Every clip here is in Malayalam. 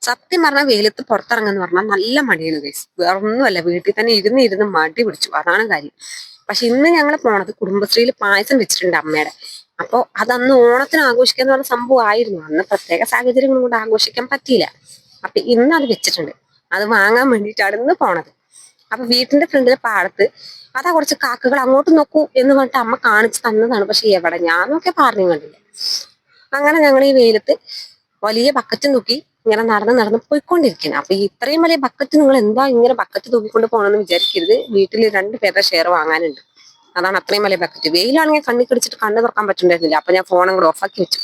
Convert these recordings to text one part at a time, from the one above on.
സത്യം പറഞ്ഞാൽ വെയിലത്ത് പുറത്തിറങ്ങുന്ന പറഞ്ഞാൽ നല്ല മടിയാണ് ഗൈസ്. വേറൊന്നുമല്ല, വീട്ടിൽ തന്നെ ഇരുന്ന് മടി പിടിച്ചു, അതാണ് കാര്യം. പക്ഷെ ഇന്ന് ഞങ്ങൾ പോണത് കുടുംബശ്രീയിൽ പായസം വെച്ചിട്ടുണ്ട് അമ്മയുടെ. അപ്പോൾ അതന്ന് ഓണത്തിന് ആഘോഷിക്കുക എന്ന് പറഞ്ഞ സംഭവം ആയിരുന്നു. അന്ന് പ്രത്യേക സാഹചര്യങ്ങൾ കൊണ്ട് ആഘോഷിക്കാൻ പറ്റിയില്ല. അപ്പൊ ഇന്ന് അത് വെച്ചിട്ടുണ്ട്. അത് വാങ്ങാൻ വേണ്ടിയിട്ടാണ് ഇന്ന് പോണത്. അപ്പൊ വീട്ടിന്റെ ഫ്രണ്ടിലെ പാടത്ത് അതാ കുറച്ച് കാക്കകൾ അങ്ങോട്ട് നോക്കൂ എന്ന് പറഞ്ഞിട്ട് അമ്മ കാണിച്ചു തന്നതാണ്. പക്ഷെ എവിടെ ഞാൻ നോക്കിയ പാറിനും കണ്ടില്ല. അങ്ങനെ ഞങ്ങൾ ഈ വെയിലത്ത് വലിയ ബക്കറ്റ് തൂക്കി ഇങ്ങനെ നടന്ന് പോയിക്കൊണ്ടിരിക്കണം. അപ്പൊ ഈ ഇത്രയും വലിയ ബക്കറ്റ് നിങ്ങൾ എന്താ ഇങ്ങനെ ബക്കറ്റ് തൂക്കിക്കൊണ്ട് പോകണമെന്ന് വിചാരിക്കരുത്. വീട്ടിൽ 2 പേരുടെ ഷെയർ വാങ്ങാനുണ്ട്. അതാണ് അത്രയും വലിയ ബക്കറ്റ്. വെയിലാണെങ്കിൽ കണ്ണി കടിച്ചിട്ട് കണ്ണ് തുറക്കാൻ പറ്റുന്നുണ്ടായിരുന്നില്ല. അപ്പൊ ഞാൻ ഫോൺ അങ്ങോട്ട് ഓഫാക്കി വെച്ചു.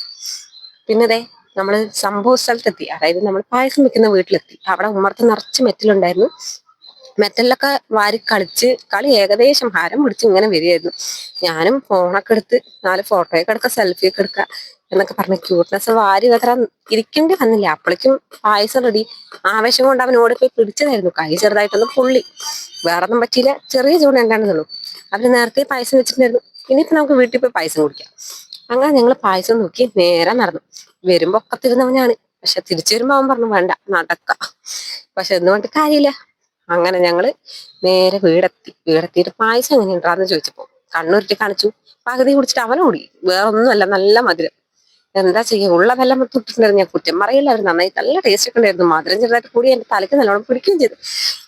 പിന്നതേ നമ്മള് സംഭവ സ്ഥലത്തെത്തി. അതായത് നമ്മൾ പായസം വെക്കുന്ന വീട്ടിലെത്തി. അവിടെ ഉമ്മർത്ത് നിറച്ച് മെറ്റലുണ്ടായിരുന്നു. മെറ്റലിലൊക്കെ വാരി കളിച്ച് കളി ഏകദേശം ഹരം പിടിച്ച് ഇങ്ങനെ വരികയായിരുന്നു. ഞാനും ഫോണൊക്കെ എടുത്ത് 4 ഫോട്ടോയൊക്കെ എടുക്കുക, സെൽഫിയൊക്കെ എടുക്കുക എന്നൊക്കെ പറഞ്ഞ ക്യൂട്ട്നെസ് വാരി വെത്ര ഇരിക്കേണ്ടി വന്നില്ല. അപ്പോഴേക്കും പായസം റെഡി. ആവേശം കൊണ്ട് അവൻ ഓടിപ്പോയി പിടിച്ചതായിരുന്നു. കൈ ചെറുതായിട്ടൊന്ന് പൊള്ളി. വേറൊന്നും പറ്റിയില്ല, ചെറിയ ചൂട് എന്താണെന്നുള്ളൂ. അവര് നേരത്തെ പായസം വെച്ചിട്ടുണ്ടായിരുന്നു. ഇനിയിപ്പോ നമുക്ക് വീട്ടിൽ പോയി പായസം കുടിക്കാം. അങ്ങനെ ഞങ്ങൾ പായസം നോക്കി നേരെ നടന്നു. വരുമ്പോ ഒക്കത്തിരുന്നവനാണ്. പക്ഷെ തിരിച്ചു വരുമ്പോ അവൻ പറഞ്ഞു വേണ്ട നടക്ക. പക്ഷെ എന്ന് പറഞ്ഞിട്ട് കാര്യമില്ല. അങ്ങനെ ഞങ്ങള് നേരെ വീടെത്തിയിട്ട് പായസം എങ്ങനെ ഉണ്ടാന്ന് ചോദിച്ചപ്പോ കണ്ണുരുട്ടി കാണിച്ചു. പകുതി കുടിച്ചിട്ട് അവൻ ഓടി. വേറൊന്നുമല്ല, നല്ല മധുരം. എന്താ ചെയ്യുക, ഉള്ള വെല്ലം തൊട്ടിട്ടുണ്ടായിരുന്നു. ഞാൻ കുറ്റം പറയില്ല, അവർ നന്നായി നല്ല ടേസ്റ്റ് ഒക്കെ ഉണ്ടായിരുന്നു. മധുരം ചെറുതായിട്ട് കൂടി എന്റെ തലയ്ക്ക് നല്ലോണം പിടിക്കുകയും ചെയ്തു.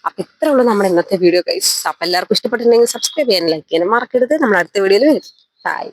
അപ്പൊ ഇത്രേ ഉള്ളൂ നമ്മുടെ ഇന്നത്തെ വീഡിയോ ഗൈസ്. അപ്പൊ എല്ലാവർക്കും ഇഷ്ടപ്പെട്ടിട്ടുണ്ടെങ്കിൽ സബ്സ്ക്രൈബ് ചെയ്യാൻ, ലൈക്ക് ചെയ്യാൻ മറക്കരുത്. നമ്മൾ അടുത്ത വീഡിയോയിൽ വരും. ബൈ.